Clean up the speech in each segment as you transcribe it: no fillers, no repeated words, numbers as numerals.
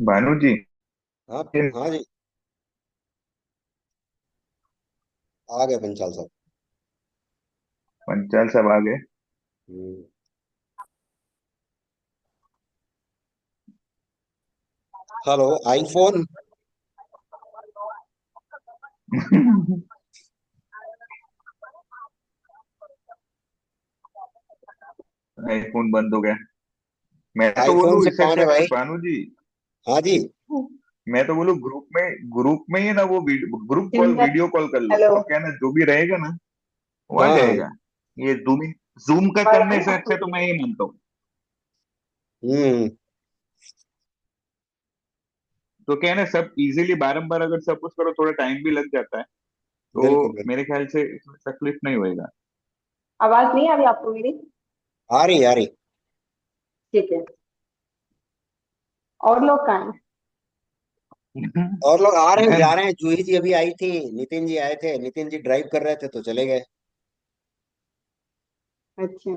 भानु जी। हाँ। हाँ जी। आ गए पंचाल साहब। पंचाल साहब आ गए। हम्म। Hello iPhone. आईफोन बंद हो गया। मैं तो आईफोन बोलूँ से इसे कौन है से भाई? भानु जी। हाँ जी। मैं तो बोलूँ ग्रुप में ही ना वो group call Jinder. Video call कर लो हेलो। तो क्या ना जो भी रहेगा ना वो आ हाँ। जाएगा। ये जूम जूम का आवाज आ करने रही है से आपको अच्छा तो मेरी? मैं ये मानता हूँ। तो क्या है ना सब इजीली बारंबार अगर सब कुछ करो थोड़ा टाइम भी लग जाता है। तो बिल्कुल बिल्कुल। मेरे ख्याल से इसमें तकलीफ नहीं होएगा। आवाज नहीं आ रही आपको मेरी? आ रही आ रही। ठीक है। और लोग कहाँ हैं? और लोग आ रहे हैं जा मैं रहे हैं। जूही जी अभी आई थी। नितिन जी आए थे। नितिन जी ड्राइव कर रहे थे तो चले गए। अच्छा।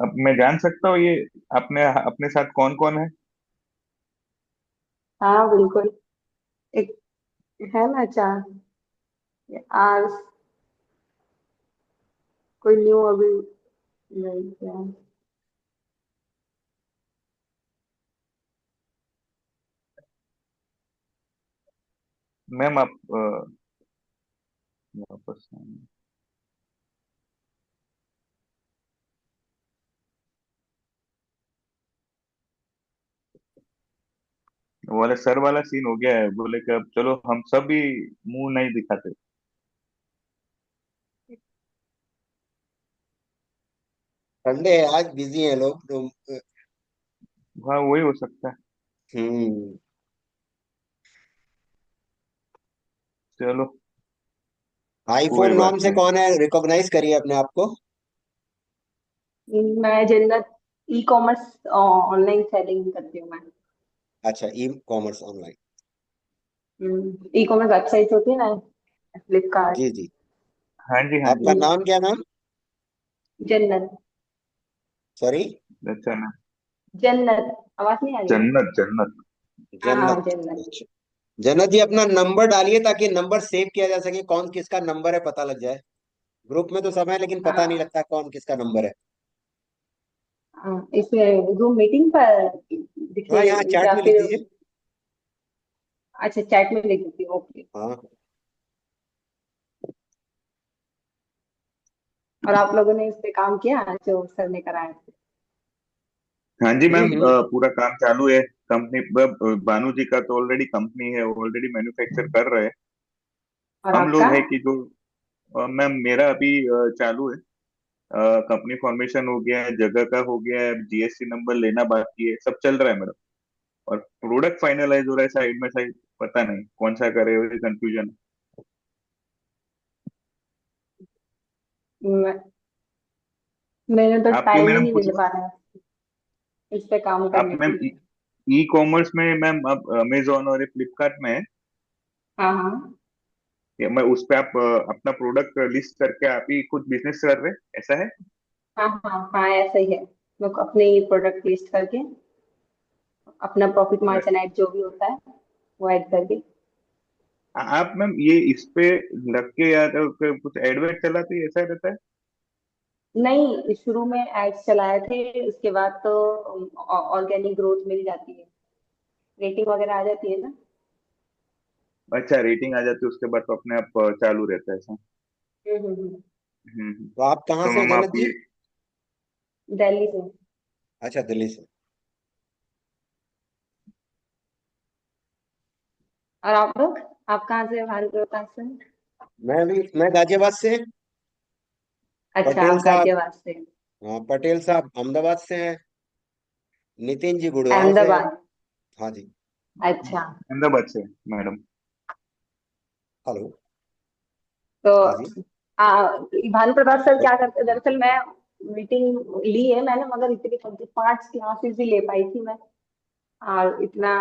अब मैं जान सकता हूँ ये अपने अपने साथ कौन कौन है। हाँ बिल्कुल। एक है ना चार। आज कोई न्यू अभी नहीं किया। मैम आप वापस वो वाला सर वाला सीन हो गया है बोले कि अब चलो हम सब भी मुंह नहीं दिखाते। संडे है आज बिजी हैं लोग तो। हाँ वही हो सकता है। हम्म। चलो कोई आईफोन नाम बात से नहीं। कौन है? रिकॉग्नाइज करिए अपने आप को। मैं जन्नत ई कॉमर्स ऑनलाइन सेलिंग करती हूँ मैं। अच्छा, e commerce online. E commerce website होती है ना, फ्लिपकार्ट। जी जी। हाँ जी हाँ आपका जी। नाम क्या नाम? जन्नत। सॉरी। अच्छा ना। जन्नत। आवाज नहीं आ रही है? जन्नत जन्नत। हाँ हाँ, जन्नत। जन्नत। अच्छा। जन्नत जी अपना नंबर डालिए ताकि नंबर सेव किया जा सके। कौन किसका नंबर है पता लग जाए। ग्रुप में तो सब है लेकिन पता नहीं हाँ लगता कौन किसका नंबर है। हाँ, इसमें जूम मीटिंग पर दिखे हाँ यहाँ चैट या में लिख फिर? दीजिए। अच्छा, चैट में लिख देती हूँ, ओके। हाँ। और आप लोगों ने इस पे काम किया जो सर ने कराया था? हाँ जी मैम हम्म। पूरा काम चालू है। कंपनी भानु जी का तो ऑलरेडी कंपनी है ऑलरेडी मैन्युफैक्चर कर रहे हैं। और हम आपका? लोग है कि जो मैम मेरा अभी चालू है। कंपनी फॉर्मेशन हो गया है जगह का हो गया है जीएसटी नंबर लेना बाकी है सब चल रहा है मैडम। और प्रोडक्ट फाइनलाइज हो रहा है साइड में साइड पता नहीं कौन सा करे वो कंफ्यूजन। मैं, मैंने तो आपकी टाइम ही मैडम नहीं कुछ मिल पा रहा है इस पे काम आप करने के मैम लिए। ई कॉमर्स में मैम अब अमेजोन और फ्लिपकार्ट में है। हाँ हाँ मैं उस पे आप अपना प्रोडक्ट लिस्ट करके आप ही खुद बिजनेस कर रहे हैं ऐसा है। हाँ हाँ हाँ, ऐसा ही है। लोग अपने प्रोडक्ट लिस्ट करके अपना प्रॉफिट मार्जिन ऐड जो भी होता है वो ऐड करके। आप मैम ये इस पे लग के या तो फिर कुछ एडवर्ट चलाते हैं ऐसा रहता है। नहीं, शुरू में एड्स चलाए थे, उसके बाद तो ऑर्गेनिक ग्रोथ मिल जाती है, रेटिंग वगैरह आ जाती है ना। अच्छा रेटिंग आ जाती है उसके बाद तो अपने आप चालू रहता है ऐसा। हम्म। हम्म। तो आप कहाँ तो से हैं मैम आप जन्नत जी? ये दिल्ली से। अच्छा, दिल्ली से। और आप लोग, आप कहाँ से, भारत रोहतास से? मैं गाजियाबाद से। अच्छा, पटेल आप साहब। गाजियाबाद से। हाँ, पटेल साहब अहमदाबाद से हैं। नितिन जी गुड़गांव से हैं। अहमदाबाद। हाँ जी। अच्छा। अहमदाबाद से मैडम। हेलो। तो हाँ जी। भानु प्रताप सर क्या करते हैं? दरअसल मैं मीटिंग ली है मैंने, मगर इतनी 5 क्लासेस ही ले पाई थी मैं। और इतना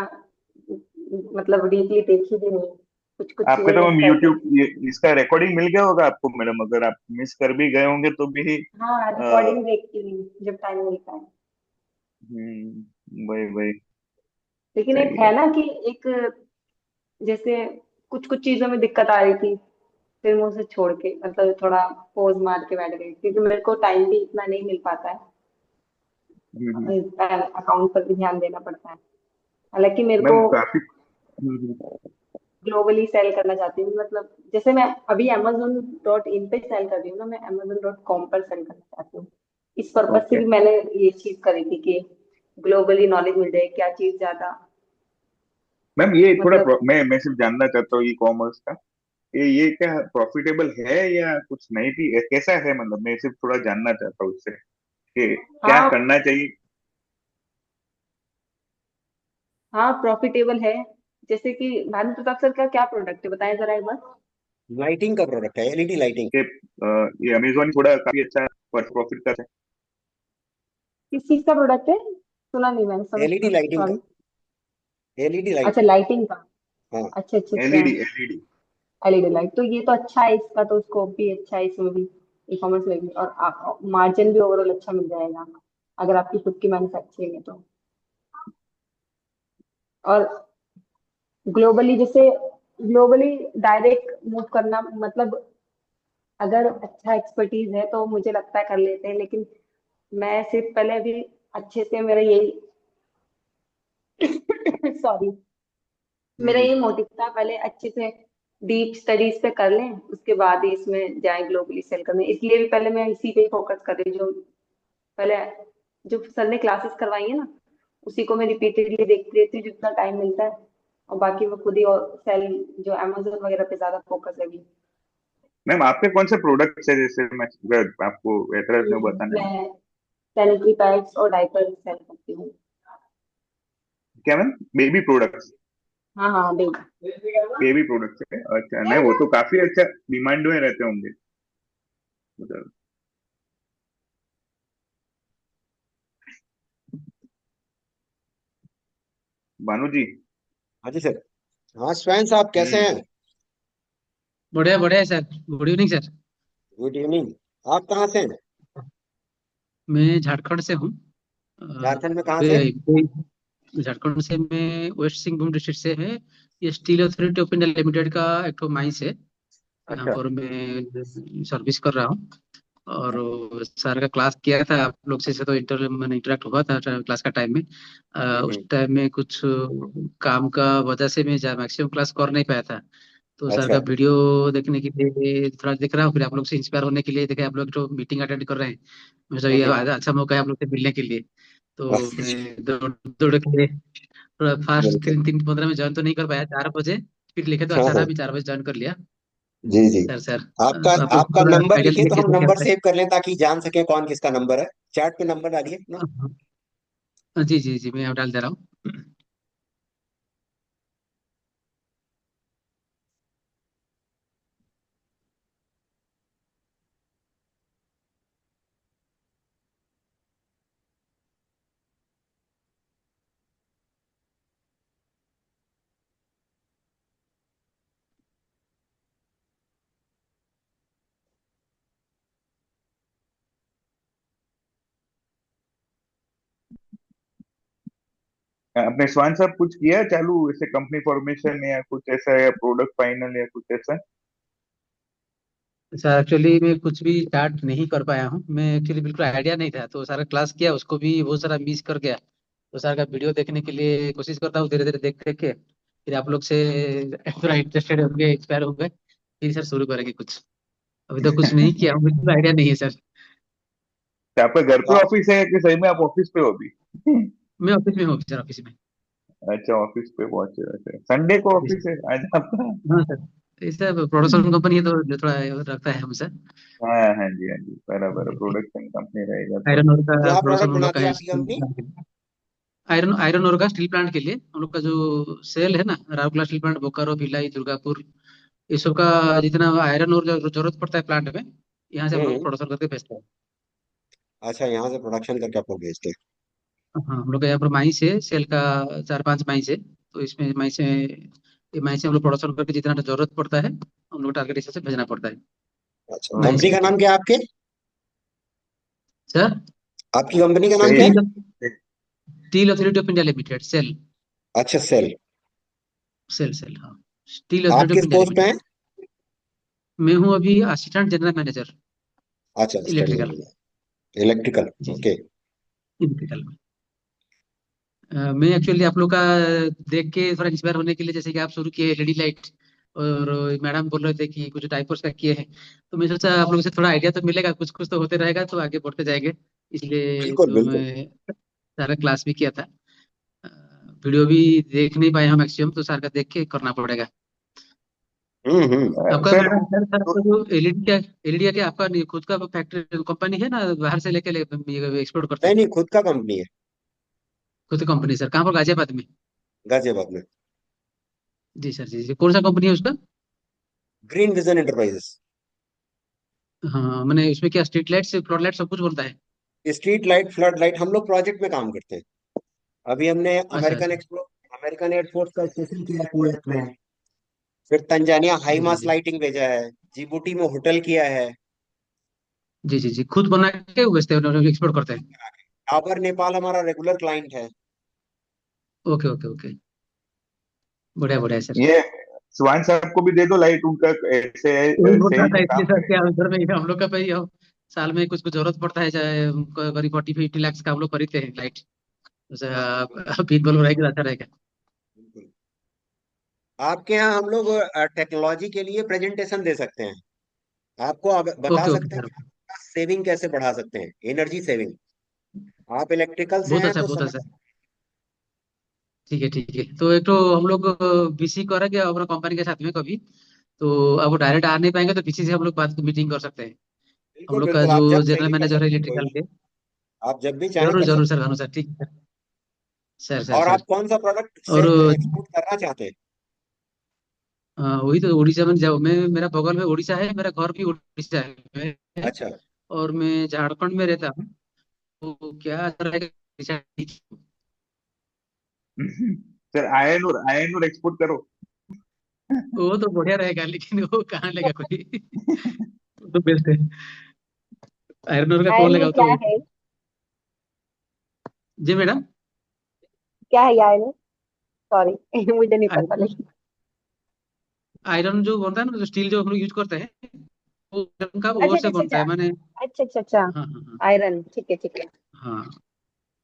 मतलब डीपली देखी भी नहीं, कुछ कुछ आपके चीजें तो मिस मैम कर गई। यूट्यूब इसका रिकॉर्डिंग मिल गया होगा आपको मैडम अगर आप मिस कर भी गए होंगे तो भी हाँ, आ, रिकॉर्डिंग देखती हूँ जब टाइम मिलता है। वही वही। लेकिन एक सही है। है ना कि एक, जैसे कुछ कुछ चीजों में दिक्कत आ रही थी, फिर मैं उसे छोड़ के मतलब थोड़ा पोज मार के बैठ गई, क्योंकि मेरे को टाइम भी इतना नहीं मिल पाता हम्म। है, अकाउंट पर भी ध्यान देना पड़ता है। हालांकि मेरे को मैम काफी। ग्लोबली सेल करना चाहती हूँ, मतलब जैसे मैं अभी Amazon.in पे सेल कर रही हूँ ना, मैं Amazon.com पर सेल करना चाहती हूँ। इस पर्पज से ओके। भी मैंने ये चीज करी थी कि ग्लोबली नॉलेज मिल जाए, क्या चीज ज्यादा मैम ये थोड़ा मतलब। मैं सिर्फ जानना चाहता हूँ ई कॉमर्स का, ये क्या प्रॉफिटेबल है या कुछ नहीं भी कैसा है, मतलब मैं सिर्फ थोड़ा जानना चाहता हूँ उससे कि क्या हाँ करना चाहिए। हाँ, प्रॉफिटेबल है। जैसे कि भानु प्रताप सर का क्या प्रोडक्ट है, बताएं जरा एक बार। लाइटिंग का प्रोडक्ट है, एलईडी लाइटिंग। कि ये अमेजोन थोड़ा काफी अच्छा प्रॉफिट कर है। किस चीज का प्रोडक्ट है, सुना नहीं मैंने, समझ एलईडी लाइटिंग का। सॉरी। एलईडी अच्छा, लाइट। लाइटिंग का। हाँ। अच्छा अच्छा अच्छा। LED LED. एलईडी लाइट, तो ये तो अच्छा है, इसका तो स्कोप भी अच्छा है इसमें भी, ई कॉमर्स में भी, और मार्जिन भी ओवरऑल अच्छा मिल जाएगा अगर आपकी खुद की मैन्युफैक्चरिंग है तो। और ग्लोबली, जैसे ग्लोबली डायरेक्ट मूव करना, मतलब अगर अच्छा एक्सपर्टीज है तो मुझे लगता है कर लेते हैं, लेकिन मैं सिर्फ पहले अभी अच्छे से मेरा यही सॉरी, मेरा हम्म। यही मोटिव था, पहले अच्छे से डीप स्टडीज पे कर लें, उसके बाद ही इसमें जाएं ग्लोबली सेल करने। इसलिए भी पहले मैं इसी पे ही फोकस कर रही हूँ, जो पहले जो सर ने क्लासेस करवाई है ना, उसी को मैं रिपीटेडली देखती रहती हूँ जितना टाइम मिलता है, और बाकी वो खुद ही, और सेल जो अमेजोन वगैरह पे ज्यादा फोकस है अभी। मैम आपके कौन से प्रोडक्ट्स है, जैसे मैं अगर आपको एड्रेस में बताने में। मैं सैनिटरी पैड्स और डायपर सेल करती हूँ। क्या मैम, बेबी प्रोडक्ट्स? हाँ हाँ, बिल्कुल। बेबी प्रोडक्ट्स है, अच्छा नहीं वो तो काफी अच्छा डिमांड में रहते होंगे उधर। भानु जी। हाँ जी सर। हाँ स्वयं साहब कैसे हम्म। हैं? बढ़िया बढ़िया है sir. Good evening sir. Good evening. आप कहाँ से हैं? मैं झारखंड से हूँ। झारखंड में कहाँ से? झारखंड से मैं वेस्ट सिंहभूम डिस्ट्रिक्ट से है। ये steel authority of India limited का एक ठो माइंस है। यहाँ अच्छा। पर मैं सर्विस कर रहा हूँ। और सर का क्लास किया था आप लोग से तो मैंने इंटरेक्ट हुआ था क्लास का टाइम में। उस हम्म। टाइम में कुछ काम का वजह से मैं मैक्सिमम क्लास कर नहीं पाया था। तो सर का अच्छा। वीडियो देखने के लिए थोड़ा देख रहा हूँ, फिर आप लोग से इंस्पायर होने के लिए देखे आप लोग जो मीटिंग अटेंड कर रहे हैं। मुझे ये हम्म। अच्छा मौका है आप लोग से मिलने के लिए। तो अच्छा, मैं दौड़ दौड़ के थोड़ा फास्ट बिल्कुल। 3 3 15 में ज्वाइन तो नहीं कर पाया 4 बजे। फिर लिखे तो हाँ अच्छा था, हाँ। अभी 4 बजे ज्वाइन कर लिया। जी जी। सर सर आपका तो आप लोग आपका थोड़ा नंबर आइडिया लिखिए दीजिए तो हम कैसे क्या नंबर होता सेव कर लें ताकि जान सके कौन किसका नंबर है। चैट पे नंबर डालिए अपना। है। जी जी जी, मैं अब डाल दे रहा हूँ। आपने स्वान साहब कुछ किया है चालू, ऐसे कंपनी फॉर्मेशन या कुछ ऐसा, या प्रोडक्ट फाइनल या कुछ ऐसा? सर एक्चुअली मैं कुछ भी स्टार्ट नहीं कर पाया हूँ। मैं एक्चुअली बिल्कुल आइडिया नहीं था, तो सारा क्लास किया उसको भी बहुत सारा मिस कर गया। तो सर का वीडियो देखने के लिए कोशिश करता हूँ, धीरे धीरे देख देख के फिर आप लोग से थोड़ा इंटरेस्टेड होंगे, इंस्पायर होंगे, फिर सर शुरू करेंगे कुछ। अभी तो कुछ नहीं किया हूँ, बिल्कुल आइडिया नहीं है सर। तो आपका घर पे वाह। ऑफिस है कि सही में आप ऑफिस पे हो अभी? मैं ऑफिस में हूँ सर, ऑफिस में। अच्छा ऑफिस पे पहुंचे वैसे, संडे को जी ऑफिस सर। है आज आपका? हाँ सर, इस प्रोडक्शन कंपनी है तो जो थोड़ा रखता है हमसे। हाँ हाँ जी हाँ जी, बराबर, प्रोडक्शन कंपनी रहेगा तो। आयरन ओर का क्या प्रोडक्शन प्रोडक्ट हम लोग का बनाती है है, आपकी स्टील कंपनी? प्लांट के लिए। आयरन आयरन ओर का स्टील प्लांट के लिए हम लोग का जो सेल है ना, राउरकेला स्टील प्लांट, बोकारो, भिलाई, दुर्गापुर, ये सब का जितना आयरन और जरूरत पड़ता है प्लांट में, यहाँ से हम लोग हम्म। प्रोडक्शन करके बेचते हैं। अच्छा, यहाँ से प्रोडक्शन करके आप लोग भेजते हैं। हाँ, हम लोग का यहाँ पर माइंस है सेल का, 4 5 माइंस है। तो इसमें माइंस में, ये माइंस से हम लोग प्रोडक्शन करके जितना जरूरत पड़ता है हम लोग टारगेट हिसाब से भेजना पड़ता है अच्छा, माइंस कंपनी के का थ्रू। नाम क्या है आपके? सर आपकी कंपनी का नाम क्या सही है? स्टील है। Steel authority of India limited, SAIL. अच्छा, सेल। सेल सेल, हाँ। स्टील आप अथॉरिटी ऑफ किस इंडिया पोस्ट पे लिमिटेड। हैं? मैं हूँ अभी असिस्टेंट जनरल मैनेजर, अच्छा, स्टडी इलेक्ट्रिकल। इलेक्ट्रिकल। जी जी, ओके। इलेक्ट्रिकल में। मैं एक्चुअली आप लोग का देख के थोड़ा इंस्पायर होने के लिए, जैसे कि आप शुरू किए एलईडी लाइट, और मैडम बोल रहे थे कि कुछ टाइपर्स का किए हैं, तो मैं सोचा आप लोगों से थोड़ा आइडिया तो मिलेगा, कुछ कुछ तो होते रहेगा, तो आगे बढ़ते जाएंगे। इसलिए बिल्कुल तो बिल्कुल। मैं सारा क्लास भी किया था। वीडियो भी देख नहीं पाए हम मैक्सिमम, तो सर का देख के करना पड़ेगा। आपका सर मैडम सर सर तो आपका जो एलईडी क्या आपका खुद का फैक्ट्री कंपनी है ना, बाहर से लेके एक्सपोर्ट करते नहीं हैं? नहीं, खुद का कंपनी है। खुद की कंपनी सर, कहाँ पर, गाजियाबाद में? गाजियाबाद में। जी सर, जी जी, कौन सा कंपनी है उसका? Green vision enterprises. हाँ, मैंने इसमें क्या स्ट्रीट लाइट से फ्लड लाइट सब कुछ बनता है? स्ट्रीट लाइट, फ्लड लाइट, हम लोग प्रोजेक्ट में काम करते हैं। अभी हमने अच्छा अच्छा। अमेरिकन एयरफोर्स का स्टेशन किया है कुवैत में। फिर तंजानिया हाई जी जी मास जी। लाइटिंग भेजा है। जिबूटी में होटल किया है। जी जी जी, खुद बना के बेचते हैं, एक्सपोर्ट करते हैं? डाबर नेपाल हमारा रेगुलर क्लाइंट है। ओके ओके ओके, बढ़िया बढ़िया सर। ये स्वान साहब को भी दे दो लाइट, उनका ऐसे वही बोल रहा सेल था, में इसलिए काम सर है। क्या उधर में हम लोग का भाई, हम साल में कुछ कुछ जरूरत पड़ता है, चाहे उनको करीब 40-50 लाख का हम लोग खरीदते हैं लाइट। जैसे आप बीच बल्ब रहेगा तो अच्छा रहेगा। बिल्कुल। आपके यहाँ हम लोग टेक्नोलॉजी के लिए प्रेजेंटेशन दे सकते हैं। आपको बता ओके ओके सकते हैं सर। कि आप सेविंग कैसे बढ़ा सकते हैं, एनर्जी सेविंग। आप इलेक्ट्रिकल से बहुत हैं अच्छा तो बहुत समझ। अच्छा। ठीक है ठीक है, तो एक तो हम लोग बीसी करेंगे अपना कंपनी के साथ में कभी, तो अब वो डायरेक्ट आ नहीं पाएंगे, तो बीसी से हम लोग बात मीटिंग कर सकते हैं। हम बिल्कुल लोग का बिल्कुल, आप जो जब जनरल चाहिए कर मैनेजर है सकते हैं, कोई इलेक्ट्रिकल नहीं। के। आप जब भी चाहें जरूर कर जरूर सकते सर, भानु सर, ठीक है सर सर हैं। और सर। आप कौन सा प्रोडक्ट से और एक्सपोर्ट करना चाहते हैं? वही तो उड़ीसा में जाओ, मैं मेरा बगल में उड़ीसा है, मेरा घर भी उड़ीसा है, अच्छा। और मैं झारखंड में रहता हूँ। तो क्या रहेगा उड़ीसा? सर आयन और एक्सपोर्ट करो। वो तो बढ़िया रहेगा, लेकिन वो कहाँ लेगा कोई? वो तो बेस्ट है, आयरन ओर का कौन आयन लेगा में वो क्या तो। है? जी मैडम। क्या है ये आयन? सॉरी मुझे नहीं पता लेकिन। आयरन जो बनता है ना, जो स्टील जो हम लोग यूज करते हैं, वो आयरन का अच्छा ओर अच्छा से अच्छा बनता अच्छा। है, मैंने। अच्छा अच्छा अच्छा। हाँ हाँ हाँ। आयरन, ठीक है ठीक है। हाँ,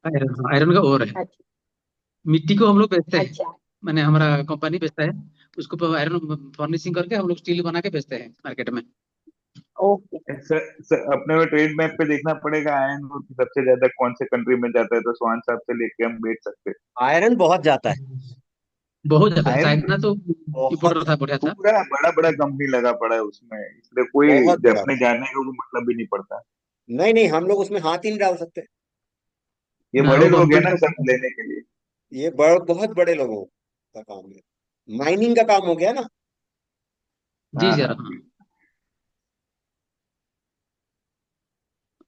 आयरन, हाँ, आयरन का ओर है। अच्छा मिट्टी को हम लोग बेचते हैं, अच्छा। मैंने हमारा कंपनी बेचता है, उसको आयरन फर्निशिंग करके हम लोग स्टील बना के बेचते हैं मार्केट में। ओके। सर अपने को ट्रेड मैप पे देखना पड़ेगा आयन और सबसे ज्यादा कौन से कंट्री में जाता है, तो स्वान साहब से लेके हम बेच सकते हैं। आयरन बहुत जाता है। बहुत ज्यादा, आयरन चाइना तो बहुत इम्पोर्टर था, जाता बढ़िया था। पूरा बड़ा बड़ा कंपनी लगा पड़ा है उसमें, इसलिए कोई बहुत बड़ा। अपने जाने का कोई मतलब भी नहीं पड़ता। नहीं नहीं, हम लोग उसमें हाथ ही नहीं डाल सकते। ये ना बड़े वो लोग हैं कंपनी ना का। सब लेने के लिए। ये बहुत बड़े लोगों का काम है। माइनिंग का काम हो गया ना। जी हाँ सर, हाँ।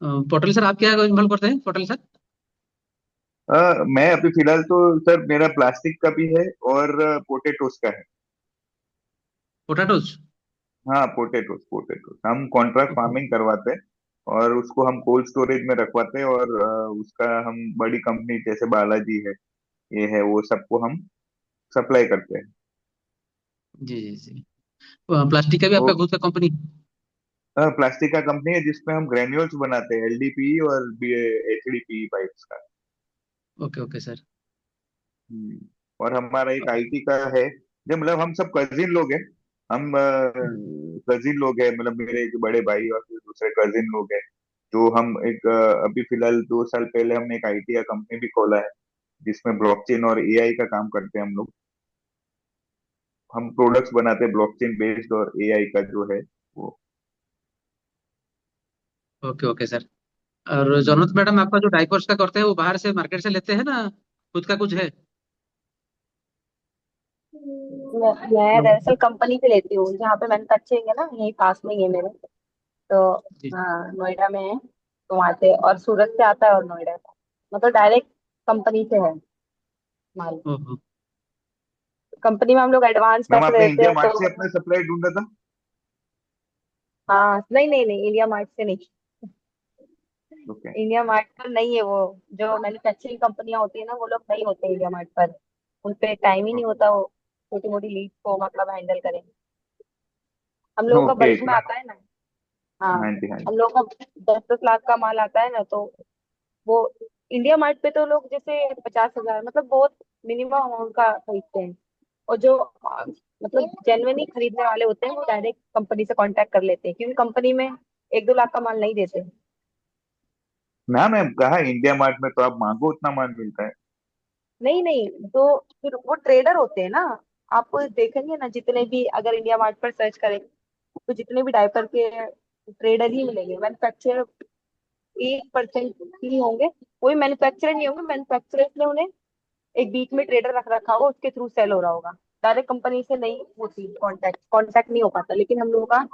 हाँ। पटेल सर, आप क्या इन्वॉल्व करते हैं, पटेल सर? मैं अभी फिलहाल तो सर मेरा प्लास्टिक का भी है और पोटेटोस का है। पोटैटोज। हाँ, पोटेटोस पोटेटोस हम कॉन्ट्रैक्ट फार्मिंग करवाते हैं और उसको हम कोल्ड स्टोरेज में रखवाते हैं, और उसका हम बड़ी कंपनी जैसे बालाजी है, ये है, वो सबको हम सप्लाई करते हैं। जी जी जी। प्लास्टिक का भी वो आपका खुद का कंपनी? प्लास्टिक का कंपनी है जिसमें हम ग्रेन्यूल्स बनाते हैं, एलडीपी और एचडीपी पाइप्स का। Okay okay sir. और हमारा एक आईटी का है, जो मतलब हम सब कजिन लोग हैं। हम कजिन लोग हैं, मतलब मेरे एक बड़े भाई और फिर दूसरे कजिन लोग हैं, जो हम एक अभी फिलहाल 2 साल पहले हमने एक आईटी का कंपनी भी खोला है, जिसमें ब्लॉकचेन और एआई का काम करते हैं हम लोग। हम प्रोडक्ट्स बनाते हैं ब्लॉकचेन बेस्ड और एआई का जो है वो। Okay okay sir. और हम्म। जॉनत मैडम, आपका जो डाइपर्स का करते हैं, वो बाहर से मार्केट से लेते हैं ना, खुद का कुछ है? मैं लोग। दरअसल कंपनी पे लेती हूँ, जहाँ पे मैन्युफैक्चरिंग है ना, यही पास में ही है मेरे। तो जी। हाँ, नोएडा में है, तो वहाँ से, और सूरत से आता है और नोएडा से, मतलब डायरेक्ट कंपनी से है माल। ओहो। कंपनी में हम लोग एडवांस मैम पैसे आपने देते इंडिया हैं मार्ट से तो। अपना सप्लाई ढूंढा था? हाँ, नहीं नहीं नहीं, इंडिया मार्ट से नहीं। ओके। इंडिया मार्ट पर नहीं है वो। जो मैन्युफैक्चरिंग कंपनियां होती है ना, वो लोग नहीं होते इंडिया मार्ट पर। उन पे टाइम ही नहीं होता वो छोटी मोटी लीड को मतलब हैंडल करें। हम लोगों का ओके बल्क में इतना। आता है ना। हाँ। हाँ जी, हाँ जी। हम लोगों का 10-10 लाख का माल आता है ना, तो वो इंडिया मार्ट पे तो लोग जैसे 50,000 मतलब बहुत मिनिमम अमाउंट का खरीदते हैं। और जो मतलब जेन्युइनली खरीदने वाले होते हैं वो डायरेक्ट कंपनी से कांटेक्ट कर लेते हैं, क्योंकि कंपनी में 1-2 लाख का माल नहीं देते। मैम मैम कहा इंडिया मार्ट में तो आप मांगो उतना माल मिलता है। नहीं नहीं, तो फिर वो ट्रेडर होते हैं ना। आप देखेंगे ना, जितने भी अगर इंडिया मार्ट पर सर्च करें तो जितने भी डायपर के ट्रेडर ही मिलेंगे। मैन्युफैक्चरर 1% ही होंगे। कोई मैन्युफैक्चरर नहीं होंगे। मैन्युफैक्चरर ने उन्हें एक बीच में ट्रेडर रख रखा होगा, उसके थ्रू सेल हो रहा होगा। डायरेक्ट कंपनी से नहीं होती कांटेक्ट कांटेक्ट नहीं हो पाता, लेकिन हम लोगों का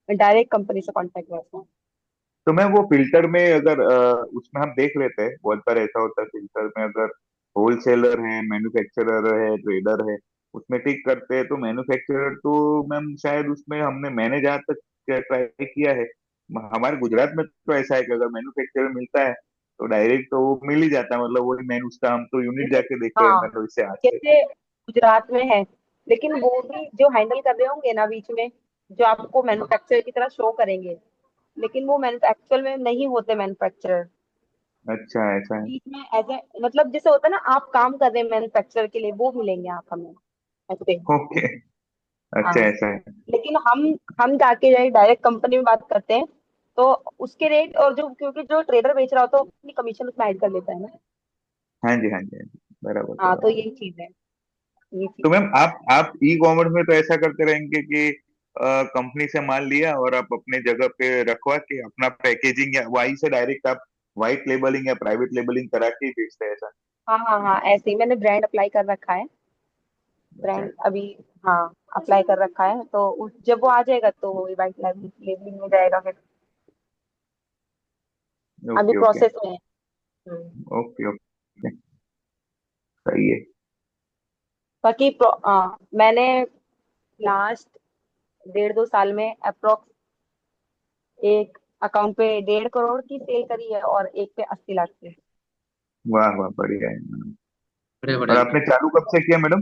डायरेक्ट कंपनी से कांटेक्ट रहता है। तो मैम वो फिल्टर में अगर उसमें हम देख लेते हैं, बहुत बार ऐसा होता है फिल्टर में अगर होलसेलर है, मैन्युफैक्चरर है, ट्रेडर है, उसमें टिक करते हैं तो मैन्युफैक्चरर तो मैम शायद उसमें मैंने जहाँ तक ट्राई किया है, हमारे गुजरात में तो ऐसा है कि अगर मैन्युफैक्चरर मिलता है तो डायरेक्ट तो वो मिल ही जाता है, मतलब वही मैन उसका हम तो यूनिट जैसे जाके देखे हैं हाँ, मतलब इससे आज से। जैसे गुजरात में है, लेकिन वो भी जो हैंडल कर रहे होंगे ना बीच में, जो आपको मैन्युफैक्चरर की तरह शो करेंगे, लेकिन वो एक्चुअल में नहीं होते मैन्युफैक्चरर। अच्छा ऐसा है। बीच में ऐसे मतलब जैसे होता है ना, आप काम कर रहे हैं मैन्युफैक्चरर के लिए, वो मिलेंगे आप हमें ऐसे। ओके। अच्छा हाँ। ऐसा है। लेकिन हम जाके डायरेक्ट कंपनी में बात करते हैं, तो उसके रेट और जो, क्योंकि जो ट्रेडर बेच रहा होता है तो अपनी कमीशन उसमें ऐड कर लेता है ना। हाँ जी, हाँ जी, हाँ जी, बराबर हाँ, तो बराबर। यही चीज है। ये तो चीज मैम आप ई कॉमर्स में तो ऐसा करते रहेंगे कि कंपनी से माल लिया और आप अपने जगह पे रखवा के अपना पैकेजिंग या वहीं से डायरेक्ट आप व्हाइट लेबलिंग या प्राइवेट लेबलिंग करा के ही बेचते हैं ऐसा? हाँ हाँ हाँ, ऐसे ही मैंने ब्रांड अप्लाई कर रखा है। अच्छा। ब्रांड अभी, हाँ, अप्लाई कर रखा है, तो जब वो आ जाएगा तो वो वाइट लेबलिंग में जाएगा फिर। अभी ओके ओके प्रोसेस में है। Okay okay. सही है। बाकी मैंने लास्ट 1.5-2 साल में अप्रोक्स एक अकाउंट पे 1.5 करोड़ की सेल करी है, और एक पे 80 लाख की। वाह वाह, बढ़िया है मैडम। बढ़िया और बढ़िया। आपने चालू कब से किया मैडम?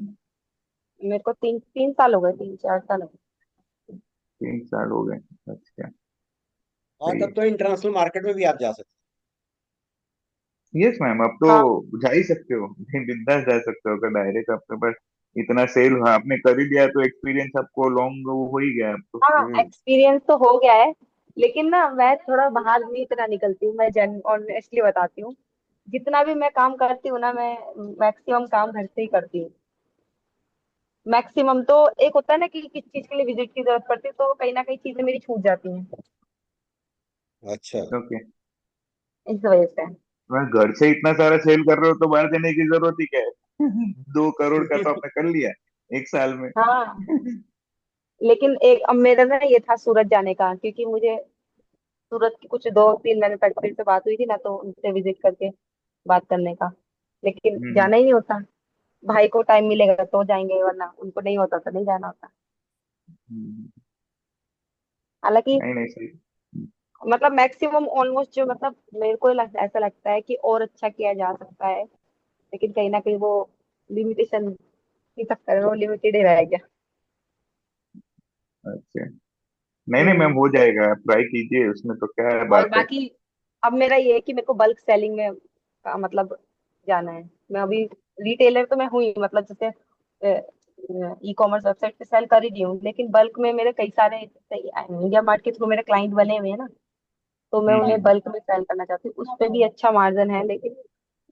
मेरे को 3-3 साल हो गए, 3-4 साल हो गए। 3 साल हो गए। अच्छा। हाँ, सही तब है। तो इंटरनेशनल मार्केट में भी आप जा सकते यस मैम, अब तो हाँ जा ही सकते हो, बिंदास जा सकते हो अगर डायरेक्ट आपके पास इतना सेल आपने कर ही लिया तो एक्सपीरियंस आपको लॉन्ग वो हो ही गया अब तो। हाँ, हैं। एक्सपीरियंस तो हो गया है। लेकिन ना मैं थोड़ा बाहर नहीं इतना निकलती हूँ, मैं जन ऑनेस्टली बताती हूँ। जितना भी मैं काम करती हूँ ना, मैं मैक्सिमम काम घर से ही करती हूँ। मैक्सिमम तो एक होता है ना कि किस चीज के लिए विजिट की जरूरत पड़ती है, तो कहीं ना कहीं चीजें मेरी छूट जाती हैं अच्छा। ओके। इस वजह से। मैं घर से इतना सारा सेल कर रहे हो तो बाहर देने की जरूरत ही क्या है? 2 करोड़ का तो आपने कर लिया 1 साल में। हाँ, लेकिन एक अब मेरा ना ये था सूरत जाने का, क्योंकि मुझे सूरत की कुछ 2-3 मैन्युफैक्चरर से बात हुई थी ना, तो उनसे विजिट करके बात करने का। लेकिन हम्म जाना ही नहीं होता। भाई को टाइम मिलेगा तो जाएंगे, वरना उनको नहीं होता तो नहीं जाना होता। हम्म। हालांकि नहीं नहीं, सही। मतलब मैक्सिमम ऑलमोस्ट जो मतलब मेरे को ऐसा लगता है कि और अच्छा किया जा सकता है, लेकिन कहीं ना कहीं वो लिमिटेशन की चक्कर में वो लिमिटेड ही रह गया। अच्छा। नहीं नहीं मैम, हम्म। हो जाएगा, आप ट्राई कीजिए, उसमें तो क्या है और बात है। बाकी अब मेरा ये है कि मेरे को बल्क सेलिंग में का मतलब जाना है। मैं अभी रिटेलर तो मैं हुई, मतलब जैसे ई कॉमर्स वेबसाइट पे सेल कर ही रही हूँ, लेकिन बल्क में मेरे कई सारे इंडिया मार्ट के थ्रू मेरे क्लाइंट बने हुए हैं ना, तो मैं उन्हें हम्म। बल्क में सेल करना चाहती हूँ। उस पे भी अच्छा मार्जिन है, लेकिन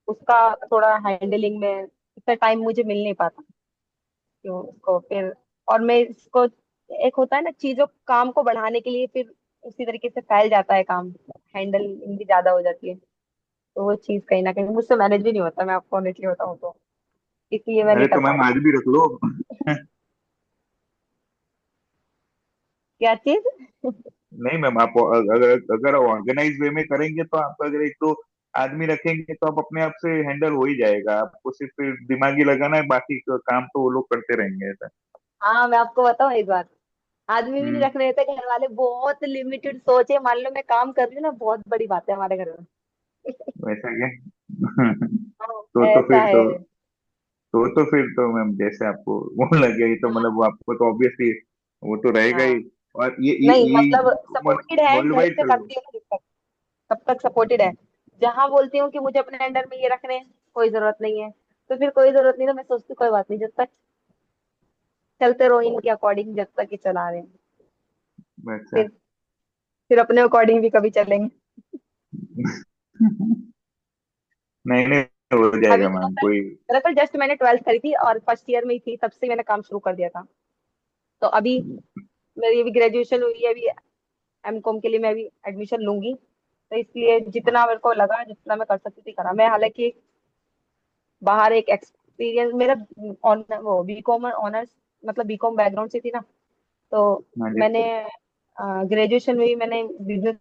उसका थोड़ा हैंडलिंग में इतना टाइम मुझे मिल नहीं पाता। क्यों उसको फिर, और मैं इसको, एक होता है ना चीजों काम को बढ़ाने के लिए, फिर उसी तरीके से फैल जाता है काम, हैंडलिंग भी ज्यादा हो जाती है, तो वो चीज कहीं ना कहीं मुझसे मैनेज भी नहीं होता, मैं आपको ऑनेस्टली बताऊँ तो। इसलिए मैं अरे नहीं कर तो मैम पाती। आज भी रख लो। क्या चीज? नहीं मैम, आप अगर अगर ऑर्गेनाइज वे में करेंगे तो आप अगर एक दो आदमी रखेंगे तो आप अपने आप से हैंडल हो ही जाएगा, आपको सिर्फ फिर दिमागी लगाना है, बाकी काम तो वो लोग करते रहेंगे ऐसा। हाँ, मैं आपको बताऊँ एक बात। आदमी भी नहीं हम्म। रख रहे थे घर वाले, बहुत लिमिटेड सोच है। मान लो मैं काम कर रही हूँ ना, बहुत बड़ी बात है हमारे घर में। वैसा क्या? हाँ, तो ऐसा फिर है। तो फिर तो मैम जैसे आपको वो लग गया, ये तो हाँ मतलब वो आपको तो ऑब्वियसली वो तो रहेगा हाँ। ही। और नहीं ये मतलब सपोर्टेड है, वर्ल्ड घर वाइड से चल रहा है। करती हूँ ना जब तक, तब तक सपोर्टेड है। जहां बोलती हूँ कि मुझे अपने अंडर में ये रखने हैं, कोई जरूरत नहीं है, तो फिर कोई जरूरत नहीं, तो मैं सोचती हूँ कोई बात नहीं, जब तक चलते रहो इनके अकॉर्डिंग, जब तक ये चला रहे हैं। अच्छा। फिर फिर अपने अकॉर्डिंग भी कभी चलेंगे। नहीं नहीं, हो अभी जाएगा मैम दरअसल कोई। दरअसल जस्ट मैंने 12th करी थी और फर्स्ट ईयर में ही थी, तब से मैंने काम शुरू कर दिया था। तो अभी मेरी अभी ग्रेजुएशन हुई है, अभी एमकॉम के लिए मैं अभी एडमिशन लूंगी, तो इसलिए जितना मेरे को लगा, जितना मैं कर सकती थी करा। मैं हालांकि बाहर एक एक्सपीरियंस मेरा वो बीकॉम ऑनर्स, मतलब बीकॉम बैकग्राउंड से थी ना, तो हाँ जी। मैंने ग्रेजुएशन में भी मैंने बिजनेस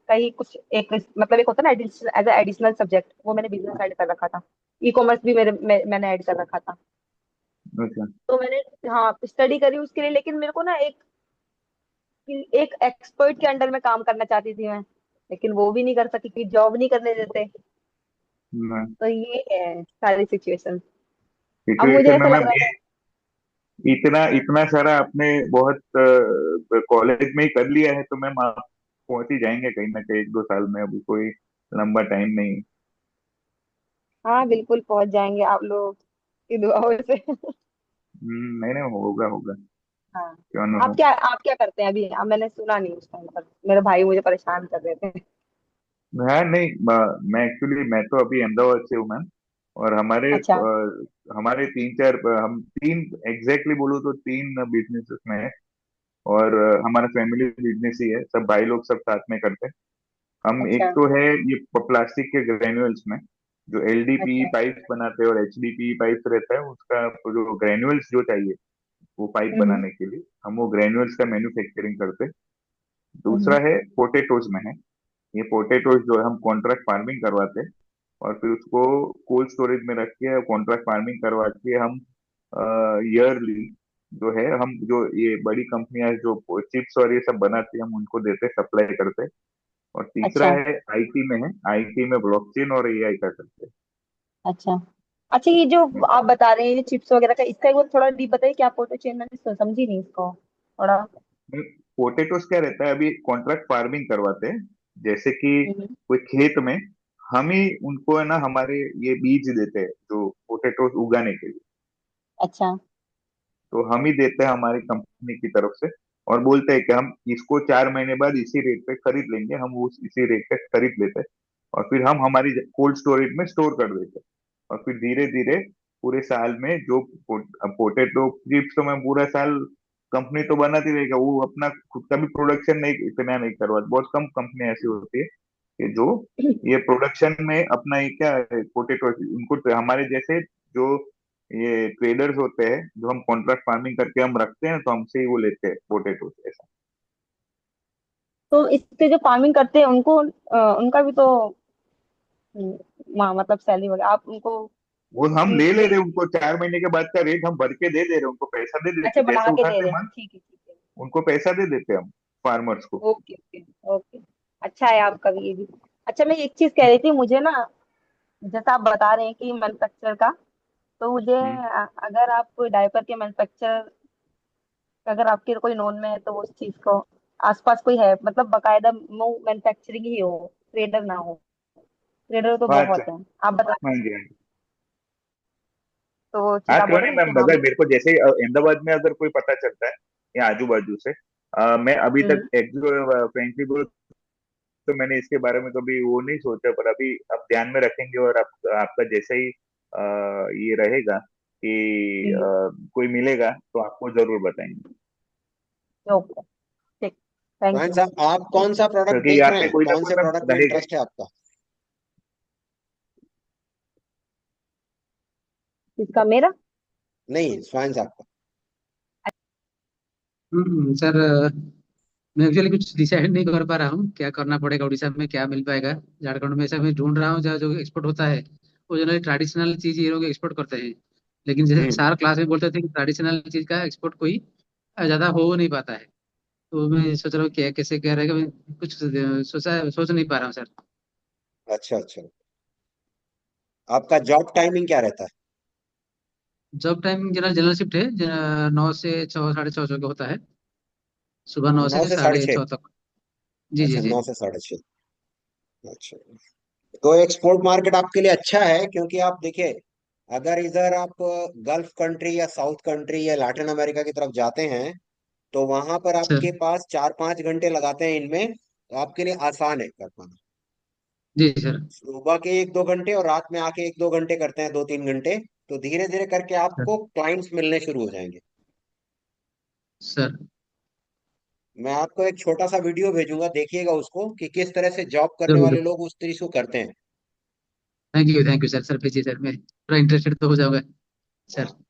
का ही कुछ एक, मतलब एक होता है ना एज एडिशनल सब्जेक्ट, वो मैंने बिजनेस ऐड कर रखा था। ई कॉमर्स भी मैंने ऐड कर रखा था। अच्छा। तो मैंने हाँ स्टडी करी उसके लिए, लेकिन मेरे को ना एक एक्सपर्ट के अंडर में काम करना चाहती थी मैं, लेकिन वो भी नहीं कर सकी कि जॉब नहीं करने देते। तो ये है सारी सिचुएशन। अब मुझे सिचुएशन में ऐसा लग मैम रहा ये था। इतना इतना सारा आपने बहुत कॉलेज में ही कर लिया है, तो मैम आप पहुंच ही जाएंगे कहीं ना कहीं 1-2 साल में, अभी कोई लंबा टाइम नहीं। हाँ बिल्कुल पहुंच जाएंगे आप लोग की दुआओं से। नहीं नहीं, होगा होगा। हाँ। क्यों ना हो। आप क्या करते हैं अभी? अब मैंने सुना नहीं उस टाइम पर, मेरे भाई मुझे परेशान कर रहे थे। हाँ नहीं, मैं एक्चुअली मैं तो अभी अहमदाबाद से हूँ मैम। और अच्छा। हमारे 3-4 हम तीन एग्जैक्टली बोलूँ तो 3 बिजनेसेस में है। और हमारा फैमिली बिजनेस ही है, सब भाई लोग सब साथ में करते हैं। हम एक अच्छा। तो है ये प्लास्टिक के ग्रेन्यूल्स में, जो एलडीपी अच्छा। पाइप्स बनाते हैं और एचडीपी पाइप्स रहता है उसका, जो ग्रेन्यूल्स जो चाहिए वो पाइप हम्म। बनाने के लिए हम वो ग्रेन्यूल्स का मैन्युफैक्चरिंग करते हैं। दूसरा हम्म। है पोटेटोज में है। ये पोटेटोज जो है हम कॉन्ट्रैक्ट फार्मिंग करवाते हैं, और फिर उसको कोल्ड स्टोरेज में रख के कॉन्ट्रैक्ट फार्मिंग करवा के हम ईयरली जो है, हम जो ये बड़ी कंपनियां जो चिप्स और ये सब बनाती है हम उनको देते, सप्लाई करते हैं। और तीसरा अच्छा। है आईटी में है, आईटी में ब्लॉकचेन और एआई का करते अच्छा। अच्छा, ये जो हैं। आप बता रहे हैं ये चिप्स वगैरह का, इसका एक बार थोड़ा डीप बताइए, क्या पोटो चेन, मैंने समझी नहीं इसको थोड़ा। पोटेटोस क्या रहता है, अभी कॉन्ट्रैक्ट फार्मिंग करवाते हैं, जैसे कि हम्म। कोई खेत में हम ही उनको है ना हमारे ये बीज देते हैं जो पोटेटोस उगाने के लिए। अच्छा। तो हम ही देते हैं हमारी कंपनी की तरफ से, और बोलते हैं कि हम इसको 4 महीने बाद इसी रेट पे खरीद लेंगे, हम वो इसी रेट पे खरीद लेते हैं। और फिर हम हमारी कोल्ड स्टोरेज में स्टोर कर देते हैं। और फिर धीरे धीरे पूरे साल में जो पोटेटो चिप्स तो मैं पूरा साल कंपनी तो बनाती रहेगा, वो अपना खुद का भी प्रोडक्शन नहीं इतना नहीं करवा, बहुत कम कंपनी ऐसी होती है कि जो ये प्रोडक्शन में अपना ये क्या है पोटेटो, उनको तो हमारे जैसे जो ये ट्रेडर्स होते हैं जो हम कॉन्ट्रैक्ट फार्मिंग करके हम रखते हैं, तो हमसे ही वो लेते हैं पोटेटो ऐसा। तो इससे जो फार्मिंग करते हैं उनको उनका भी तो मतलब सैलरी वगैरह आप उनको वो हम फीस ले ले दे? रहे हैं, उनको 4 महीने के बाद का रेट हम भर के दे दे रहे हैं, उनको पैसा दे अच्छा, देते, बढ़ा जैसे के दे उठाते रहे हैं, माल ठीक है ठीक है। उनको पैसा दे देते हम फार्मर्स को। Okay okay. ओके। अच्छा है आपका भी ये भी। अच्छा, मैं एक चीज कह रही थी, मुझे ना जैसा आप बता रहे हैं कि मैन्युफैक्चर का, तो मुझे हम्म। अगर आप डायपर के मैन्युफैक्चर, अगर आपके कोई नोन में है तो उस चीज को आसपास कोई है, मतलब बकायदा मैन्युफैक्चरिंग ही हो, ट्रेडर ना हो। ट्रेडर तो अच्छा। बहुत है, आप बता, हाँ जी, हाँ जी। तो वो चीज हाँ आप क्यों बोल रहे नहीं हैं कि मैम, हाँ अगर भाई। मेरे को जैसे अहमदाबाद में अगर कोई पता चलता है या आजू बाजू से, मैं अभी हम्म। तक फ्रेंकली बोल तो मैंने इसके बारे में कभी वो नहीं सोचा, पर अभी आप ध्यान में रखेंगे, और आपका जैसे ही ये रहेगा कि हम्म। कोई मिलेगा तो आपको जरूर बताएंगे। ओके। ठीक। Thank okay. रोहन यू। साहब, आप कौन सा प्रोडक्ट क्योंकि बेच यहाँ रहे पे हैं? कोई ना कौन कोई से मैम प्रोडक्ट में रहेगा। इंटरेस्ट है आपका? इसका मेरा नहीं, सोहन साहब का। सर, मैं एक्चुअली कुछ डिसाइड नहीं कर पा रहा हूँ क्या करना पड़ेगा, उड़ीसा में क्या मिल पाएगा। झारखंड में ऐसा मैं ढूंढ रहा हूँ जहाँ जो एक्सपोर्ट होता है वो जनरली ट्रेडिशनल चीज ये लोग एक्सपोर्ट करते हैं। लेकिन जैसे हम्म। सार क्लास में बोलते थे कि ट्रेडिशनल चीज का एक्सपोर्ट कोई ज्यादा हो नहीं पाता है। तो मैं सोच रहा हूँ क्या कैसे क्या रहेगा, मैं कुछ सोच नहीं पा रहा हूँ सर। अच्छा अच्छा। आपका जॉब टाइमिंग क्या रहता है? Job timing general general shift है, 9 से 6, 6:30 का होता है। सुबह 9 नौ से से साढ़े साढ़े छः छः तक। जी जी अच्छा, जी। 9 से 6:30। अच्छा। तो एक्सपोर्ट मार्केट आपके लिए अच्छा है, क्योंकि आप देखिए, अगर इधर आप गल्फ कंट्री या साउथ कंट्री या लैटिन अमेरिका की तरफ जाते हैं, तो वहां पर सर। आपके पास 4-5 घंटे लगाते हैं इनमें, तो आपके लिए आसान है कर पाना। जी सर। सुबह के 1-2 घंटे और रात में आके 1-2 घंटे करते हैं, 2-3 घंटे। तो धीरे धीरे करके सर। आपको क्लाइंट्स मिलने शुरू हो जाएंगे। सर। मैं आपको एक छोटा सा वीडियो भेजूंगा, देखिएगा उसको, कि किस तरह से जॉब करने जरूर। वाले लोग उस तरीके से करते हैं। Thank you sir. सर भेजिए सर, मैं थोड़ा इंटरेस्टेड तो हो जाऊंगा सर। हाँ।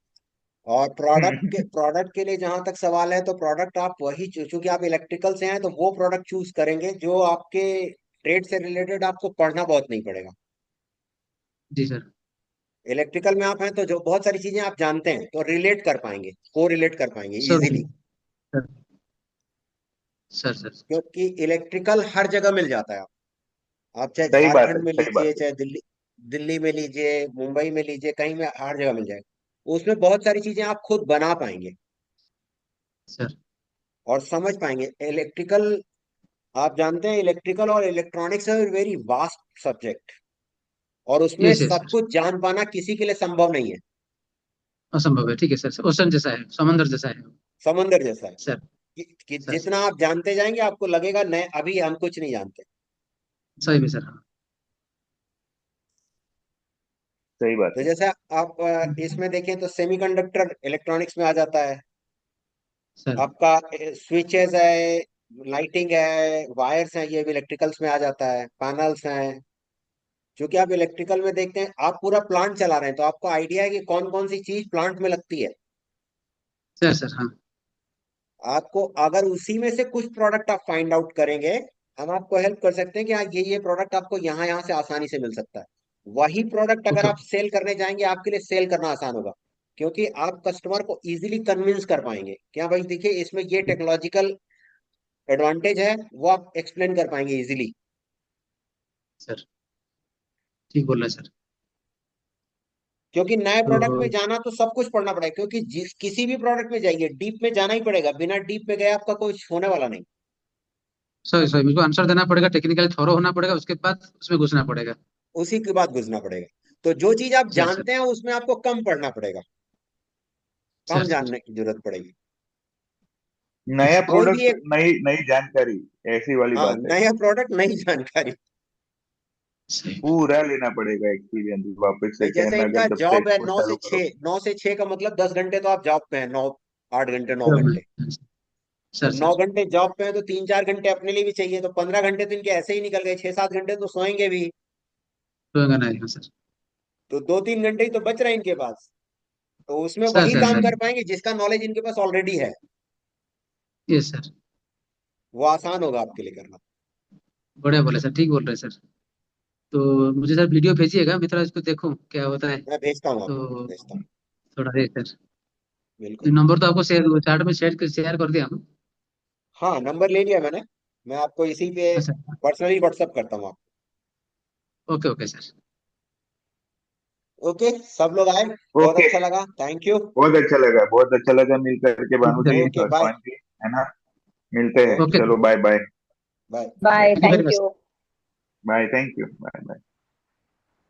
और प्रोडक्ट के लिए जहां तक सवाल है, तो प्रोडक्ट आप वही चूंकि आप इलेक्ट्रिकल से हैं, तो वो प्रोडक्ट चूज करेंगे जो आपके ट्रेड से रिलेटेड आपको पढ़ना बहुत नहीं पड़ेगा। जी सर। इलेक्ट्रिकल में आप हैं तो जो बहुत सारी चीजें आप जानते हैं, तो रिलेट कर पाएंगे, को रिलेट कर पाएंगे sir. Easily. Sir. Sir. Sir. क्योंकि इलेक्ट्रिकल हर जगह मिल जाता है। आप चाहे सही बात है, झारखंड में सही लीजिए, बात है। चाहे दिल्ली दिल्ली में लीजिए, मुंबई में लीजिए, कहीं में हर जगह मिल जाएगा। उसमें बहुत सारी चीजें आप खुद बना पाएंगे सर। और समझ पाएंगे। इलेक्ट्रिकल, आप जानते हैं, इलेक्ट्रिकल और इलेक्ट्रॉनिक्स है वेरी वास्ट सब्जेक्ट, और उसमें यस यस सब सर। कुछ जान पाना किसी के लिए संभव नहीं है। असंभव है, ठीक है सर। ओशन जैसा है, समंदर जैसा है। समंदर जैसा है। सर। कि सर। जितना आप जानते जाएंगे, आपको लगेगा नए अभी हम कुछ नहीं जानते। सही में सर, हाँ। सही बात तो है। जैसे आप इसमें देखें, तो सेमीकंडक्टर इलेक्ट्रॉनिक्स में आ जाता है। सर। आपका स्विचेस है, लाइटिंग है, वायर्स हैं, ये भी इलेक्ट्रिकल्स में आ जाता है, पैनल्स हैं। क्योंकि आप इलेक्ट्रिकल में देखते हैं, आप पूरा प्लांट चला रहे हैं, तो आपको आइडिया है कि कौन कौन सी चीज प्लांट में लगती है। सर। सर, हाँ। आपको अगर उसी में से कुछ प्रोडक्ट आप फाइंड आउट करेंगे, हम आपको हेल्प कर सकते हैं कि हाँ, ये प्रोडक्ट आपको यहाँ यहाँ से आसानी से मिल सकता है। वही प्रोडक्ट अगर ओके आप ओके। सेल करने जाएंगे, आपके लिए सेल करना आसान होगा। क्योंकि आप कस्टमर को इजीली कन्विंस कर पाएंगे, क्या भाई देखिए, इसमें ये टेक्नोलॉजिकल एडवांटेज है, वो आप एक्सप्लेन कर पाएंगे इजीली। सर, ठीक बोल रहे हैं सर। क्योंकि नए प्रोडक्ट में तो जाना तो सब कुछ पढ़ना पड़ेगा, क्योंकि जिस किसी भी प्रोडक्ट में जाइए, डीप में जाना ही पड़ेगा। बिना डीप में गए आपका कुछ होने वाला नहीं। सर, सर मुझको आंसर देना पड़ेगा, टेक्निकली थॉरो होना पड़ेगा, उसके बाद उसमें घुसना पड़ेगा। उसी के बाद घुसना पड़ेगा। तो जो चीज आप सर। सर। जानते हैं, उसमें आपको कम पढ़ना पड़ेगा, सर। कम सर। जानने की जरूरत पड़ेगी। नया कोई भी प्रोडक्ट, एक, नई नई जानकारी, ऐसी वाली हाँ, बात है। नया प्रोडक्ट, नई जानकारी। सही। पूरा लेना पड़ेगा एक्सपीरियंस वापस भाई, से, जैसे कहना इनका अगर जब से जॉब है एक्सपोर्ट नौ से चालू करो। छः 9 से 6 का मतलब 10 घंटे तो आप जॉब पे हैं। 8 घंटे, नौ सर। घंटे तो सर। नौ सर। घंटे जॉब पे हैं, तो 3-4 घंटे अपने लिए भी चाहिए। तो 15 घंटे तो इनके ऐसे ही निकल गए। 6-7 घंटे तो सोएंगे भी। होगा नहीं, हाँ सर। तो 2-3 घंटे ही तो बच रहे हैं इनके पास। तो उसमें सर। वही सर। काम सर। कर पाएंगे जिसका नॉलेज इनके पास ऑलरेडी है। Yes sir. वो आसान होगा आपके लिए करना। बढ़िया बोले सर, ठीक बोल रहे हैं सर। तो मुझे सर वीडियो भेजिएगा, मैं थोड़ा इसको देखूं क्या होता है। मैं भेजता हूँ आपको, तो भेजता हूँ। थोड़ा देख सर। बिल्कुल। नंबर तो आपको शेयर चार्ट में शेयर कर दिया हूँ। हाँ, नंबर ले लिया मैंने। मैं आपको इसी पे अच्छा। पर्सनली व्हाट्सअप करता हूँ आपको। Okay okay sir. ओके, सब लोग आए, बहुत ओके। अच्छा लगा, थैंक यू। बहुत अच्छा लगा, बहुत अच्छा लगा मिल करके भानु जी चलिए। ओके, और बाय। स्वाति जी, है ना। मिलते हैं, ओके, ओके। चलो, bye bye. Bye. Bye, thank you very thank much. You. Bye, thank you, bye bye.